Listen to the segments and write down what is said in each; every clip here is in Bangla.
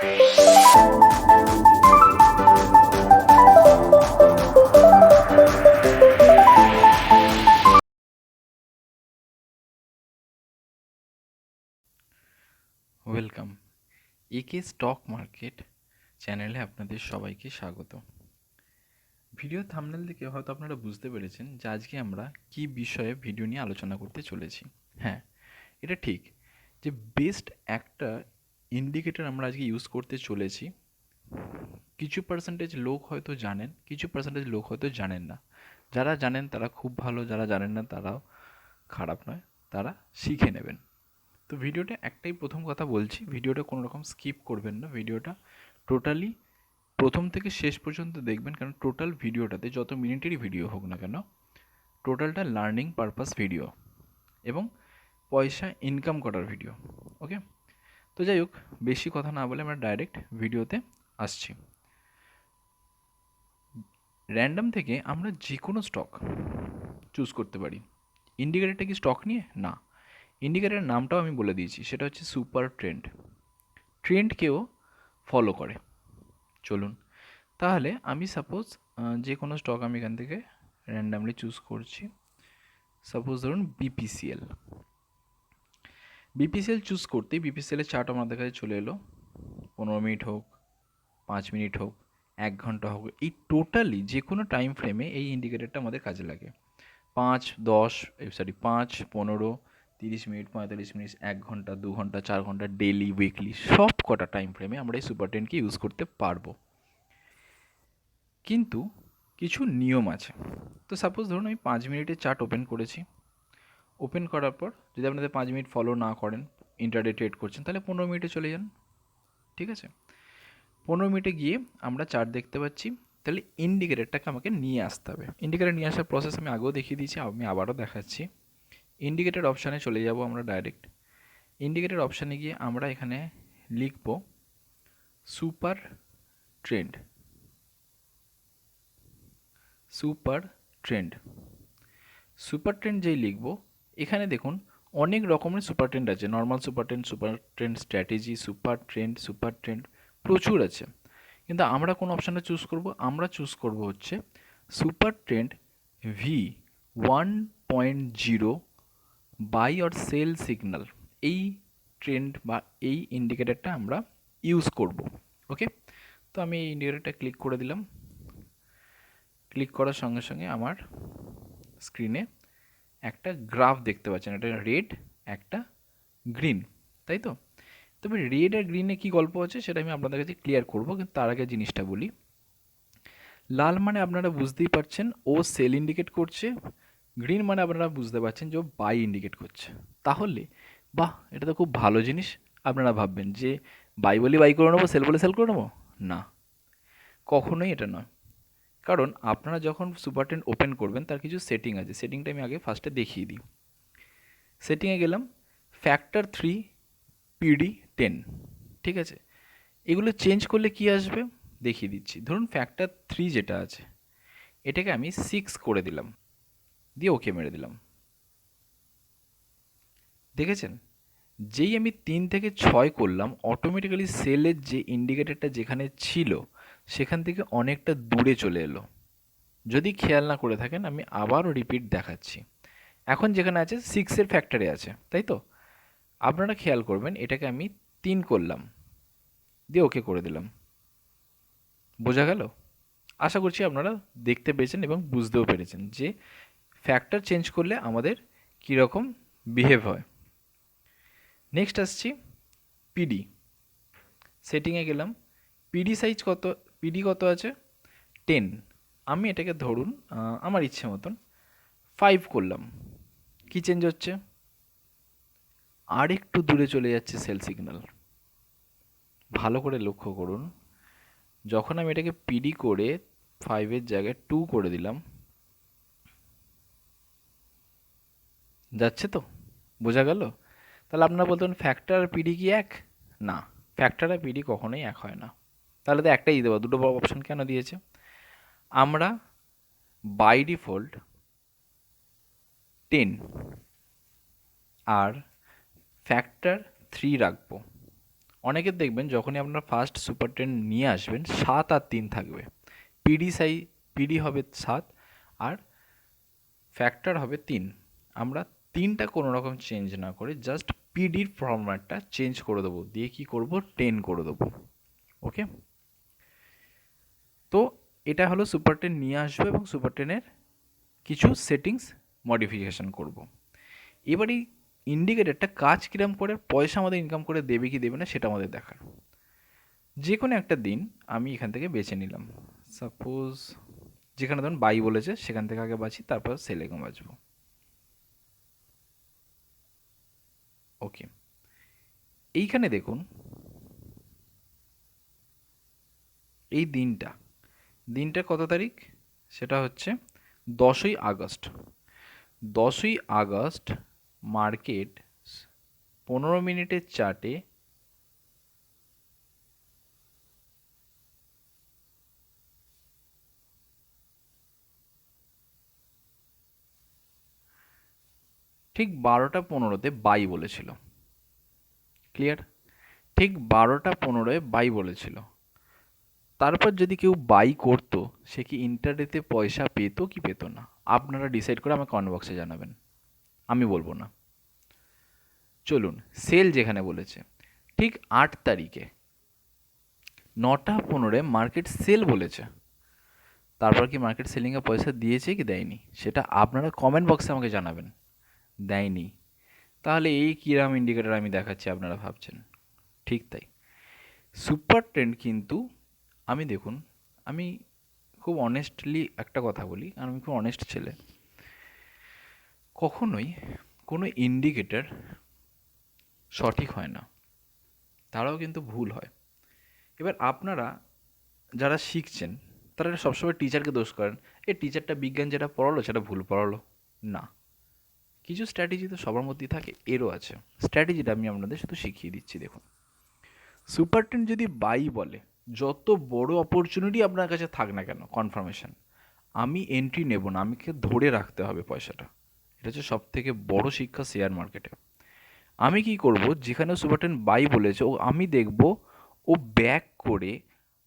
ওয়েলকাম একে স্টক মার্কেট চ্যানেলে আপনাদের সবাইকে স্বাগত। ভিডিও থাম্বনেল দেখে হয়তো আপনারা বুঝতে পেরেছেন যে আজকে আমরা কি বিষয়ে ভিডিও নিয়ে আলোচনা করতে চলেছি। হ্যাঁ, এটা ঠিক যে বেস্ট একটা ইন্ডিকেটর আমরা আজকে ইউজ করতে চলেছি। কিছু পার্সেন্টেজ লোক হয়তো জানেন, কিছু পার্সেন্টেজ লোক হয়তো জানেন না। যারা জানেন তারা খুব ভালো, যারা জানেন না তারাও খারাপ নয়, তারা শিখে নেবেন। তো ভিডিওটা একটাই প্রথম কথা বলছি, ভিডিওটা কোনো রকম স্কিপ করবেন না, ভিডিওটা টোটালি প্রথম থেকে শেষ পর্যন্ত দেখবেন, কারণ টোটাল ভিডিওটাতে যত মিনিটেরই ভিডিও হোক না কেন টোটালটা লার্নিং পারপাস ভিডিও এবং পয়সা ইনকাম করার ভিডিও। ওকে, তো যাই হোক, বেশি কথা না বলে আমরা ডাইরেক্ট ভিডিওতে আসছি। র্যান্ডম থেকে আমরা যে কোনো স্টক চুজ করতে পারি। ইন্ডিকেটরটা কি স্টক নিয়ে? না, ইন্ডিকেটরের নামটাও আমি বলে দিয়েছি, সেটা হচ্ছে সুপার ট্রেন্ড। ট্রেন্ডকেও ফলো করে। চলুন তাহলে আমি সাপোজ যে কোনো স্টক আমি এখান থেকে র্যান্ডামলি চুজ করছি। সাপোজ ধরুন বিপিসিএল। বিপিসিএল চুজ করতেই বিপিসিএলের চার্ট আমাদের কাছে চলে এলো। 15 মিনিট হোক, 5 মিনিট হোক, 1 ঘন্টা হোক, এই টোটালি যে কোনো টাইম ফ্রেমে এই ইন্ডিকেটরটা আমাদের কাজে লাগে। 5, 10, 5, 15, 30 মিনিট, 45 মিনিট, 1 ঘন্টা, 2 ঘন্টা, 4 ঘন্টা, ডেলি, উইকলি সব কটা টাইম ফ্রেমে আমরা এই সুপার ট্রেন্ডকে ইউজ করতে পারবো। কিন্তু কিছু নিয়ম আছে। তো সাপোজ ধরুন আমি 5 মিনিটের চার্ট ওপেন করেছি। ওপেন করার পর যদি আপনাদের 5 মিনিট ফলো না করেন, ইন্টারডে ট্রেড করছেন, তাহলে 15 মিনিটে চলে যান। ঠিক আছে, 15 মিনিটে গিয়ে আমরা চার্ট দেখতে পাচ্ছি, তাহলে ইন্ডিকেটরটাকে আমাকে নিয়ে আসতে হবে। ইন্ডিকেটর নিয়ে আসার প্রসেস আমি আগেও দেখিয়ে দিয়েছি, আমি আবারও দেখাচ্ছি। ইন্ডিকেটর অপশানে চলে যাব আমরা ডাইরেক্ট। ইন্ডিকেটর অপশানে গিয়ে আমরা এখানে লিখব super trend. Super trend, super trend যেই লিখব, এখানে দেখুন অনেক রকমের সুপার ট্রেন্ড আছে। Normal super trend strategy, super trend প্রচুর আছে। কিন্তু আমরা কোন অপশানটা চুজ করব? আমরা চুজ করব হচ্ছে super trend V1.0 buy or sell signal. এই ট্রেন্ড বা এই ইন্ডিকেটরটা আমরা ইউজ করব। ওকে, তো আমি এই ইন্ডিকেটরটা ক্লিক করে দিলাম। ক্লিক করার সঙ্গে সঙ্গে আমার স্ক্রিনে একটা গ্রাফ দেখতে পাচ্ছেন, একটা রেড, একটা গ্রিন, তাই তো? তবে রেড আর গ্রিনে কী গল্প আছে সেটা আমি আপনাদের কাছে ক্লিয়ার করবো, কিন্তু তার আগে জিনিসটা বলি। লাল মানে আপনারা বুঝতেই পারছেন ও সেল ইন্ডিকেট করছে, গ্রিন মানে আপনারা বুঝতে পারছেন যে ও বাই ইন্ডিকেট করছে। তাহলে বাহ, এটা তো খুব ভালো জিনিস। আপনারা ভাববেন যে বাই বলে বাই করে নেবো, সেল বলে সেল করে নেবো, না, কখনোই এটা নয়। কারণ আপনারা যখন সুপার ট্রেন্ড ওপেন করবেন তার কিছু সেটিং আছে, সেটিংটা আমি আগে ফার্স্টে দেখিয়ে দিই। সেটিংয়ে গেলাম, ফ্যাক্টর 3 PD 10, ঠিক আছে? এগুলো চেঞ্জ করলে কি আসবে দেখিয়ে দিচ্ছি। ধরুন ফ্যাক্টর 3 যেটা আছে এটাকে আমি 6 করে দিলাম, দিয়ে ওকে মেরে দিলাম। দেখেছেন, যেই আমি 3 থেকে 6 করলাম, অটোমেটিক্যালি সেলের যে ইন্ডিকেটরটা যেখানে ছিল সেখান থেকে অনেকটা দূরে চলে এলো। যদি খেয়াল না করে থাকেন আমি আবারও রিপিট দেখাচ্ছি। এখন যেখানে আছে 6-এর ফ্যাক্টরে আছে, তাই তো? আপনারা খেয়াল করবেন, এটাকে আমি 3 করলাম, দিয়ে ওকে করে দিলাম। বোঝা গেল? আশা করছি আপনারা দেখতে পেয়েছেন এবং বুঝতেও পেরেছেন যে ফ্যাক্টর চেঞ্জ করলে আমাদের কীরকম বিহেভ হয়। নেক্সট আসছি পিডি। সেটিংয়ে গেলাম, পিডি সাইজ কত, পিডি কত আছে 10। আমি এটাকে ধরুন আমার ইচ্ছে মতন 5 করলাম। কি চেঞ্জ হচ্ছে? আর একটু দূরে চলে যাচ্ছে সেল সিগন্যাল। ভালো করে লক্ষ্য করুন, যখন আমি এটাকে পিডি করে 5-এর জায়গায় 2 করে দিলাম, যাচ্ছে তো? বোঝা গেল? তাহলে আপনারা বলতেন ফ্যাক্টর আর পিডি কি এক? না, ফ্যাক্টর আর পিডি কখনোই এক হয় না। তাহলে তো একটাই দিতে পারো, দুটো অপশন কেন দিয়েছে? আমরা বাই ডিফল্ট 10 আর ফ্যাক্টর 3 রাখবো। অনেকের দেখবেন যখনই আপনারা ফার্স্ট সুপার ট্রেন্ড নিয়ে আসবেন 7 আর 3 থাকবে, পিডি হবে 7 আর ফ্যাক্টর হবে 3। আমরা 3টা কোনো রকম চেঞ্জ না করে জাস্ট পিডির ফরম্যাটটা চেঞ্জ করে দেবো, দিয়ে কি করব 10 করে দেবো। ওকে, তো এটা হলো সুপার টেন নিয়ে আসবো এবং সুপার টেনের কিছু সেটিংস মডিফিকেশান করব। এবারে ইন্ডিকেটরটা কাজ কিরম করে, পয়সা আমাদের ইনকাম করে দেবে কি দেবে না সেটা আমাদের দেখার। যে কোনো একটা দিন আমি এখান থেকে বেছে নিলাম, সাপোজ যেখানে ধরুন বাই বলেছে সেখান থেকে আগে বাছি, তারপর সেল এগো বাছবো। ওকে, এইখানে দেখুন এই দিনটা কত তারিখ, সেটা হচ্ছে 10ই আগস্ট। 10ই আগস্ট মার্কেট 15 মিনিটের চার্টে ঠিক 12টা 15-তে বাই বলেছিল। ক্লিয়ার? ঠিক 12টা 15-এ বাই বলেছিল। তারপর যদি কেউ বাই করতো সে কি ইন্টারডেতে পয়সা পেত কি পেত না, আপনারা ডিসাইড করে আমাকে কমেন্ট বক্সে জানাবেন, আমি বলবো না। চলুন, সেল যেখানে বলেছে ঠিক 8 তারিখে 9টা 15-এ মার্কেট সেল বলেছে, তারপর কি মার্কেট সেলিংয়ে পয়সা দিয়েছে কি দেয়নি সেটা আপনারা কমেন্ট বক্সে আমাকে জানাবেন। দেয়নি, তাহলে এই কিরাম ইন্ডিকেটর আমি দেখাচ্ছি আপনারা ভাবছেন। ঠিক তাই, সুপার ট্রেন্ড কিন্তু আমি দেখুন, আমি খুব অনেস্টলি একটা কথা বলি, আর আমি খুব অনেস্ট ছেলে, কখনোই কোনো ইন্ডিকেটর সঠিক হয় না, তারাও কিন্তু ভুল হয়। এবার আপনারা যারা শিখছেন তারা সবসময় টিচারকে দোষ করেন, এই টিচারটা বিজ্ঞান যেটা পড়ালো সেটা ভুল পড়ালো। না, কিছু স্ট্র্যাটেজি তো সবার মধ্যেই থাকে, এরও আছে। স্ট্র্যাটেজিটা আমি আপনাদের শুধু শিখিয়ে দিচ্ছি। দেখুন, সুপার টেন যদি বাই বলে, যত বড় অপরচুনিটি আপনার কাছে থাক না কেন কনফার্মেশন, আমি এন্ট্রি নেব না, আমাকে ধরে রাখতে হবে পয়সাটা। এটা হচ্ছে সব থেকে বড় শিক্ষা শেয়ার মার্কেটে। আমি কি করব, যেখানে সুপার টেন বাই বলেছে আমি দেখব ও ব্যাক করে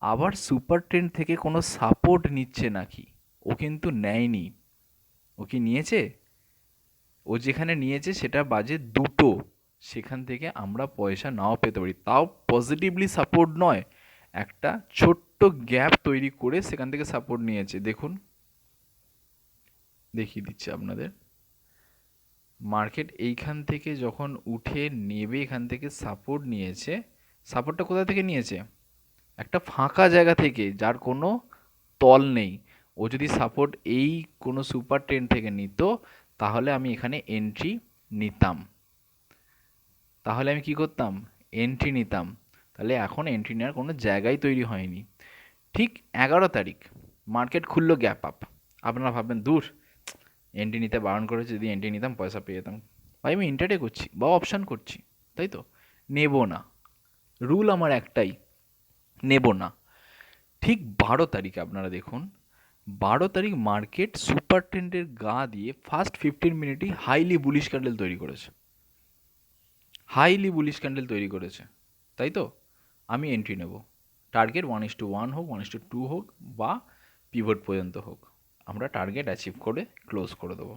আবার সুপার টেন থেকে কোনো সাপোর্ট নিচ্ছে নাকি। ও কিন্তু নেয়নি। ও কি নিয়েছে? ও যেখানে নিয়েছে সেটা বাজে 2টো, সেখান থেকে আমরা পয়সা নাও পেতে পারি, তাও পজিটিভলি সাপোর্ট নয়, একটা ছোট্ট গ্যাপ তৈরি করে সেখান থেকে সাপোর্ট নিয়েছে। দেখুন, দেখিয়ে দিচ্ছি আপনাদের, মার্কেট এইখান থেকে যখন উঠে নেবে এখান থেকে সাপোর্ট নিয়েছে। সাপোর্টটা কোথা থেকে নিয়েছে? একটা ফাঁকা জায়গা থেকে, যার কোনো তল নেই। ও যদি সাপোর্ট এই কোনো সুপার ট্রেন্ড থেকে নিত তাহলে আমি এখানে এন্ট্রি নিতাম। তাহলে আমি কি করতাম? এন্ট্রি নিতাম। তাহলে এখন এন্ট্রি নেওয়ার কোনো জায়গাই তৈরি হয়নি। ঠিক 11 তারিখ মার্কেট খুললো গ্যাপ আপ। আপনারা ভাববেন দূর, এন্ট্রি নিতে বারণ করেছে, যদি এন্ট্রি নিতাম পয়সা পেয়ে যেতাম। ভাই আমি ইন্টারডে করছি বা অপশান করছি, তাই তো? নেব না, রুল আমার একটাই, নেব না। ঠিক 12 তারিখে আপনারা দেখুন, 12 তারিখ মার্কেট সুপার ট্রেন্ডের গা দিয়ে ফার্স্ট 15 মিনিটই হাইলি বুলিশ ক্যান্ডেল তৈরি করেছে। হাইলি বুলিশ ক্যান্ডেল তৈরি করেছে, তাই তো? আমি এন্ট্রি নেব, টার্গেট 1:1 হোক, 1:2 হোক, বা পিভট পর্যন্ত হোক, আমরা টার্গেট অ্যাচিভ করে ক্লোজ করে দেবো।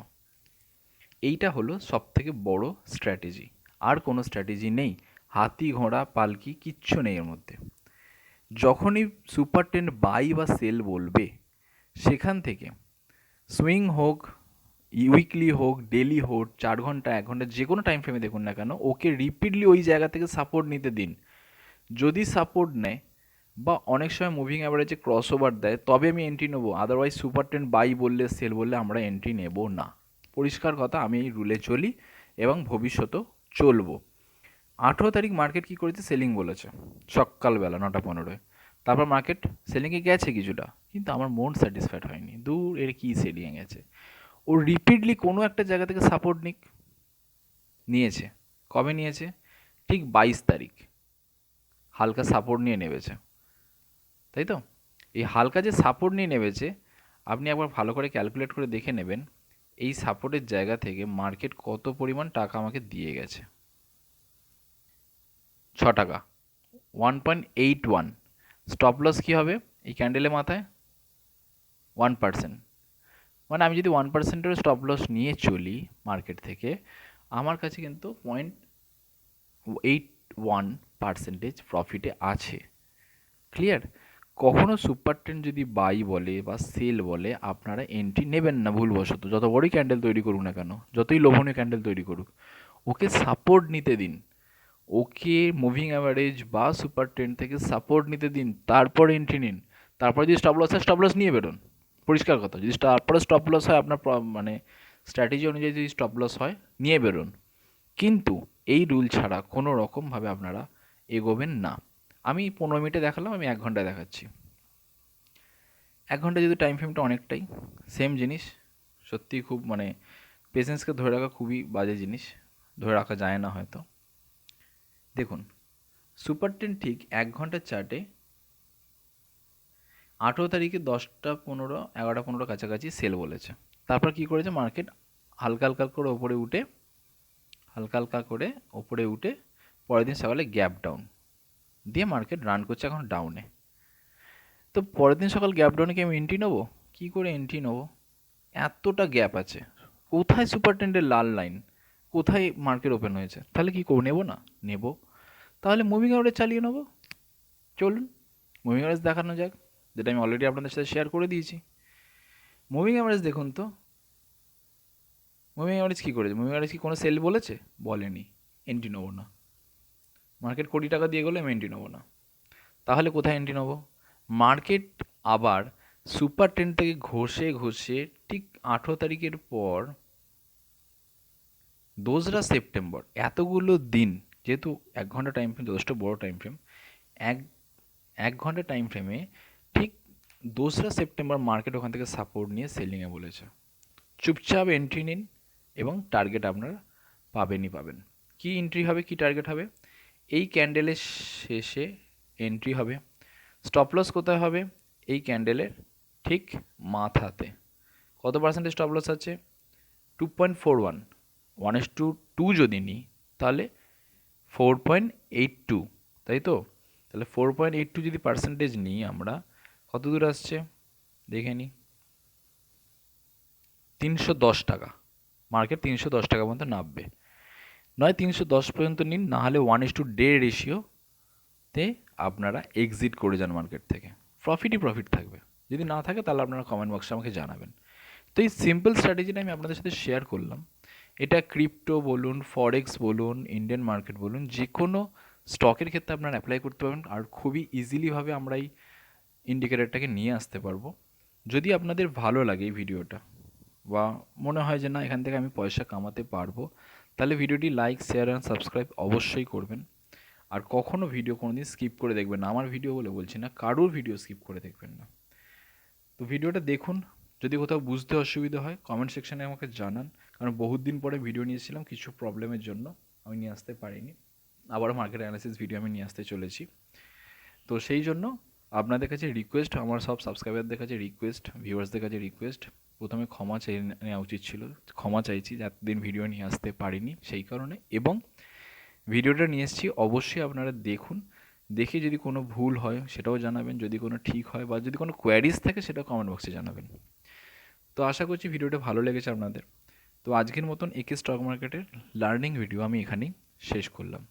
এইটা হলো সব থেকে বড় স্ট্র্যাটেজি, আর কোনো স্ট্র্যাটেজি নেই। হাতি ঘোড়া পালকি কিচ্ছু নেই এর মধ্যে। যখনই সুপার টেন বাই বা সেল বলবে, সেখান থেকে সুইং হোক, উইকলি হোক, ডেলি হোক, 4 ঘন্টা 1 ঘন্টা যে কোনো টাইম ফ্রেমে দেখুন না কেন, ওকে রিপিটলি ওই জায়গা থেকে সাপোর্ট নিতে দিন। যদি সাপোর্ট নেয় বা অনেক সময় মুভিং অ্যাভারেজে ক্রস ওভার দেয় তবে আমি এন্ট্রি নেবো, আদারওয়াইজ সুপার টেন বাই বললে সেল বললে আমরা এন্ট্রি নেব না। পরিষ্কার কথা, আমি এই রুলে চলি এবং ভবিষ্যতেও চলবো। 18 তারিখ মার্কেট কী করেছে? সেলিং বলেছে সকালবেলা 9টা 15-এ। তারপর মার্কেট সেলিংয়ে গেছে কিছুটা, কিন্তু আমার মন স্যাটিসফাইড হয়নি, দূর এর কী সেলিংয়ে গেছে। ও রিপিটলি কোনো একটা জায়গা থেকে সাপোর্ট নিয়েছে। কবে নিয়েছে? ঠিক 22 তারিখ হালকা সাপোর্ট নিয়ে নেমেছে, তাই তো? এই হালকা যে সাপোর্ট নিয়ে নেমেছে, আপনি একবার ভালো করে ক্যালকুলেট করে দেখে নেবেন এই সাপোর্টের জায়গা থেকে মার্কেট কত পরিমাণ টাকা আমাকে দিয়ে গেছে। 6 টাকা, 1.81, স্টপ লস কী হবে এই ক্যান্ডেলের মাথায় 1%। মানে আমি যদি 1%-এর স্টপ লস নিয়ে চলি মার্কেট থেকে, আমার কাছে কিন্তু 0.81% প্রফিটে আছে। ক্লিয়ার? কখনো সুপার ট্রেন্ড যদি বাই বলে বা সেল বলে, আপনারা এন্ট্রি নেবেন না ভুলবশত, যত বড়ই ক্যান্ডেল তৈরি করুক না কেন, যতই লোভনীয় ক্যান্ডেল তৈরি করুক, ওকে সাপোর্ট নিতে দিন, ওকে মুভিং অ্যাভারেজ বা সুপার ট্রেন্ড থেকে সাপোর্ট নিতে দিন, তারপর এন্ট্রি নিন। তারপরে যদি স্টপ লস হয়, স্টপ লস নিয়ে বেরোন, পরিষ্কার কথা। যদি তারপরে স্টপ লস হয়, আপনার মানে স্ট্র্যাটেজি অনুযায়ী যদি স্টপ লস হয়, নিয়ে বেরোন। কিন্তু এই রুল ছাড়া কোনো রকমভাবে আপনারা এগোবেন না। আমি 15 মিনিটে দেখালাম, আমি 1 ঘন্টায় দেখাচ্ছি। 1 ঘন্টা যদি টাইম ফ্রেমটা অনেকটাই সেম জিনিস। সত্যিই খুব মানে পেশেন্সকে ধরে রাখা খুবই বাজে জিনিস, ধরে রাখা যায় না হয়তো। দেখুন, সুপার ট্রেন্ড ঠিক 1 ঘন্টার চার্টে 18 তারিখে 10:15, 11:15 কাছাকাছি সেল বলেছে। তারপর কি করেছে মার্কেট, হালকা হালকা করে ওপরে উঠে পরের দিন সকালে গ্যাপ ডাউন দিয়ে মার্কেট রান করছে এখন ডাউনে। তো পরের দিন সকাল গ্যাপ ডাউনে কি আমি এন্ট্রি নেবো? কী করে এন্ট্রি নেবো? এতটা গ্যাপ আছে, কোথায় সুপার ট্রেন্ডের লাল লাইন, কোথায় মার্কেট ওপেন হয়েছে? তাহলে কি করবো, নেবো না? নেবো। তাহলে মুভিং অ্যাভারেজ চালিয়ে নেবো। চলুন মুভিং অ্যাভারেজ দেখানো যাক, যেটা আমি অলরেডি আপনাদের সাথে শেয়ার করে দিয়েছি। মুভিং অ্যাভারেজ দেখুন তো, মুভিং অ্যাভারেজ কী করেছে? মুভিং অ্যাভারেজ কি কোনো সেল বলেছে? বলেনি। এন্ট্রি নেবো না। মার্কেট 20 টাকা দিয়ে গেলে আমি এন্ট্রি নেবো না। তাহলে কোথায় এন্ট্রি নেবো? মার্কেট আবার সুপার ট্রেন্ড থেকে ঘষে ঠিক 18 তারিখের পর 2রা সেপ্টেম্বর, এতগুলো দিন, যেহেতু 1 ঘন্টা টাইম ফ্রেম যথেষ্ট বড় টাইম ফ্রেম, এক ঘন্টা টাইম ফ্রেমে ঠিক 2রা সেপ্টেম্বর মার্কেট ওখান থেকে সাপোর্ট নিয়ে সেলিংয়ে বলেছে। চুপচাপ এন্ট্রি নিন এবং টার্গেট আপনারা পাবেন। কি এন্ট্রি হবে, কি টার্গেট হবে? এই ক্যান্ডেলের শেষে এন্ট্রি হবে। স্টপ লস কোথায় হবে? এই ক্যান্ডেলের ঠিক মাথাতে। কত পার্সেন্টেজ স্টপ লস আছে? 2.41, 1:2 যদি নিই তাহলে 4.82, তাই তো? তাহলে 4.82 যদি পার্সেন্টেজ নিই আমরা, কত দূর আসছে দেখে নিই। 310 টাকা। মার্কেট 310 টাকা পর্যন্ত নামবে। নয় 310 পর্যন্ত নিন, না হলে 1:1.5 রেশিওতে আপনারা এক্সিট করে যান মার্কেট থেকে। প্রফিট থাকবে। যদি না থাকে তাহলে আপনারা কমেন্ট বক্সে আমাকে জানাবেন। তো এই সিম্পল স্ট্র্যাটেজিটা আমি আপনাদের সাথে শেয়ার করলাম। এটা ক্রিপ্টো বলুন, ফরেক্স বলুন, ইন্ডিয়ান মার্কেট বলুন, যে কোনো স্টকের ক্ষেত্রে আপনারা অ্যাপ্লাই করতে পারবেন। আর খুবই ইজিলিভাবে আমরা এই ইন্ডিকেটরটাকে নিয়ে আসতে পারবো। যদি আপনাদের ভালো লাগে এই ভিডিওটা, বা মনে হয় যে না এখান থেকে আমি পয়সা কামাতে পারবো, তাহলে ভিডিওটি লাইক, শেয়ার অ্যান্ড সাবস্ক্রাইব অবশ্যই করবেন। আর কখনও ভিডিও কোনোদিন স্কিপ করে দেখবেন না। আমার ভিডিও বলে বলছি না, কারোর ভিডিও স্কিপ করে দেখবেন না। তো ভিডিওটা দেখুন, যদি কোথাও বুঝতে অসুবিধা হয় কমেন্ট সেকশানে আমাকে জানান, কারণ বহুত দিন পরে ভিডিও নিয়েছিলাম, কিছু প্রবলেমের জন্য আমি নিয়ে আসতে পারিনি। আবারও মার্কেট অ্যানালিসিস ভিডিও আমি নিয়ে আসতে চলেছি। তো সেই জন্য আপনাদের কাছে রিকোয়েস্ট, আমার সব সাবস্ক্রাইবারদের কাছে রিকোয়েস্ট, ভিউয়ার্সদের কাছে রিকোয়েস্ট, প্রথমে ক্ষমা চেয়ে নেওয়া উচিত ছিল, ক্ষমা চাইছি যে এতদিন ভিডিও নিয়ে আসতে পারিনি সেই কারণে। এবং ভিডিওটা নিয়ে এসেছি, অবশ্যই আপনারা দেখুন, দেখে যদি কোনো ভুল হয় সেটাও জানাবেন, যদি কোনো ঠিক হয় বা যদি কোনো কোয়ারিজ থাকে সেটাও কমেন্ট বক্সে জানাবেন। তো আশা করছি ভিডিওটা ভালো লেগেছে আপনাদের। তো আজকের মতন একে স্টক মার্কেটের লার্নিং ভিডিও আমি এখানেই শেষ করলাম।